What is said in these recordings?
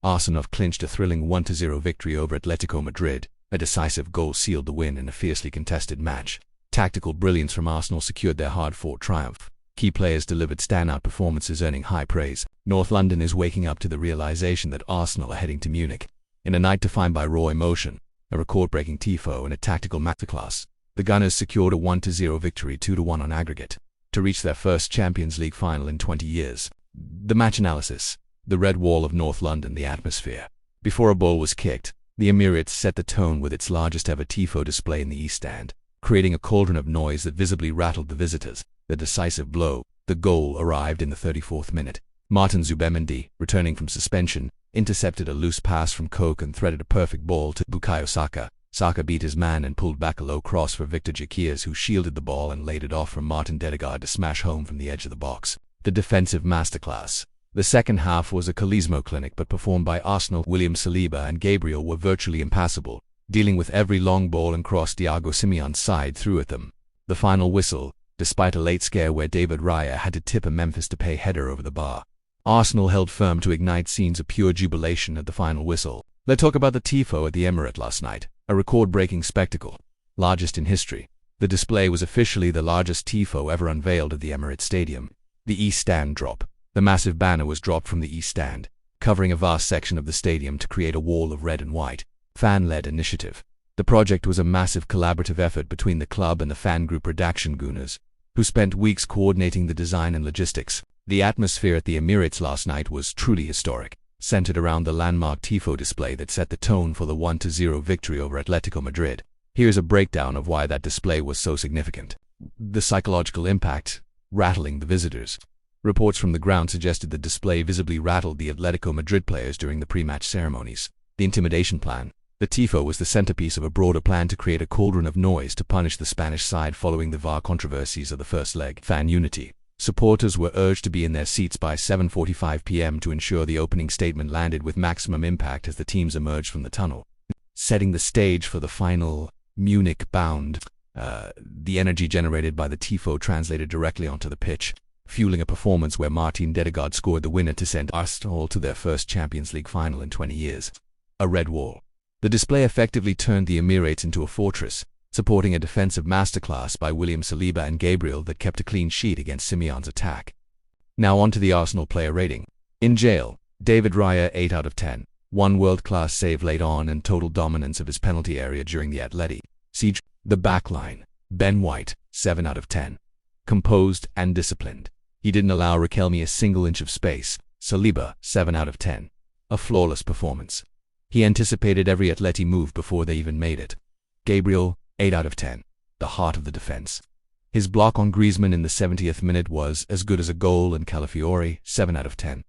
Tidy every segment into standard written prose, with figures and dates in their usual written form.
Arsenal clinched a thrilling 1-0 victory over Atletico Madrid. A decisive goal sealed the win in a fiercely contested match. Tactical brilliance from Arsenal secured their hard-fought triumph. Key players delivered standout performances, earning high praise. North London is waking up to the realization that Arsenal are heading to Munich. In a night defined by raw emotion, a record-breaking tifo, and a tactical masterclass, the Gunners secured a 1-0 victory, 2-1 on aggregate, to reach their first Champions League final in 20 years. The match analysis. The red wall of North London, the atmosphere. Before a ball was kicked, the Emirates set the tone with its largest ever tifo display in the East Stand, creating a cauldron of noise that visibly rattled the visitors. The decisive blow, the goal, arrived in the 34th minute. Martin Ødegaard, returning from suspension, intercepted a loose pass from Koke and threaded a perfect ball to Bukayo Saka. Saka beat his man and pulled back a low cross for Victor Gyökeres, who shielded the ball and laid it off for Martin Ødegaard to smash home from the edge of the box. The defensive masterclass. The second half was a Calismo clinic, but performed by Arsenal. William Saliba and Gabriel were virtually impassable, dealing with every long ball and cross Diego Simeone's side threw at them. The final whistle, despite a late scare where David Raya had to tip a Memphis Depay header over the bar. Arsenal held firm to ignite scenes of pure jubilation at the final whistle. Let's talk about the tifo at the Emirates last night, a record-breaking spectacle, largest in history. The display was officially the largest tifo ever unveiled at the Emirates Stadium. The East Stand drop. The massive banner was dropped from the East Stand, covering a vast section of the stadium to create a wall of red and white. Fan-led initiative. The project was a massive collaborative effort between the club and the fan group Redaction Gunners, who spent weeks coordinating the design and logistics. The atmosphere at the Emirates last night was truly historic, centered around the landmark tifo display that set the tone for the 1-0 victory over Atletico Madrid. Here's a breakdown of why that display was so significant. The psychological impact, rattling the visitors. Reports from the ground suggested the display visibly rattled the Atletico Madrid players during the pre-match ceremonies. The intimidation plan. The tifo was the centerpiece of a broader plan to create a cauldron of noise to punish the Spanish side following the VAR controversies of the first leg. Fan unity. Supporters were urged to be in their seats by 7:45 p.m. to ensure the opening statement landed with maximum impact as the teams emerged from the tunnel. Setting the stage for the final, Munich-bound. The energy generated by the tifo translated directly onto the pitch, fueling a performance where Martin Ødegaard scored the winner to send Arsenal to their first Champions League final in 20 years. A red wall. The display effectively turned the Emirates into a fortress, supporting a defensive masterclass by William Saliba and Gabriel that kept a clean sheet against Simeone's attack. Now on to the Arsenal player rating. In jail, David Raya 8 out of 10. One world-class save late on and total dominance of his penalty area during the Atleti siege. The backline. Ben White, 7 out of 10. Composed and disciplined. He didn't allow Riquelme a single inch of space. Saliba, 7 out of 10. A flawless performance. He anticipated every Atleti move before they even made it. Gabriel, 8 out of 10. The heart of the defense. His block on Griezmann in the 70th minute was as good as a goal, and Calafiori, 7 out of 10.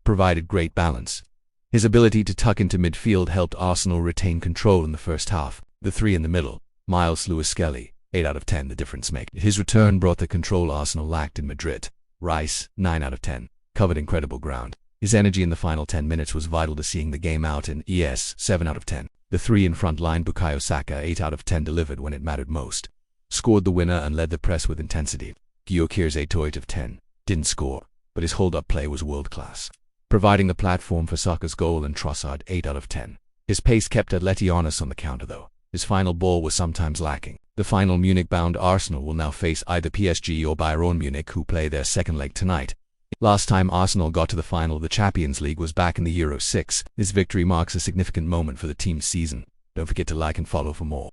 Provided great balance. His ability to tuck into midfield helped Arsenal retain control in the first half. The three in the middle. Miles Lewis-Skelly, 8 out of 10, the difference maker. His return brought the control Arsenal lacked in Madrid. Rice, 9 out of 10. Covered incredible ground. His energy in the final 10 minutes was vital to seeing the game out, and 7 out of 10. The three in front line. Bukayo Saka, 8 out of 10, delivered when it mattered most. Scored the winner and led the press with intensity. Gyökeres, 8 out of 10. Didn't score, but his hold-up play was world-class, providing the platform for Saka's goal, and Trossard, 8 out of 10. His pace kept Atleti honest on the counter, though. His final ball was sometimes lacking. The final Munich-bound Arsenal will now face either PSG or Bayern Munich, who play their second leg tonight. Last time Arsenal got to the final of the Champions League was back in the Euro 6. This victory marks a significant moment for the team's season. Don't forget to like and follow for more.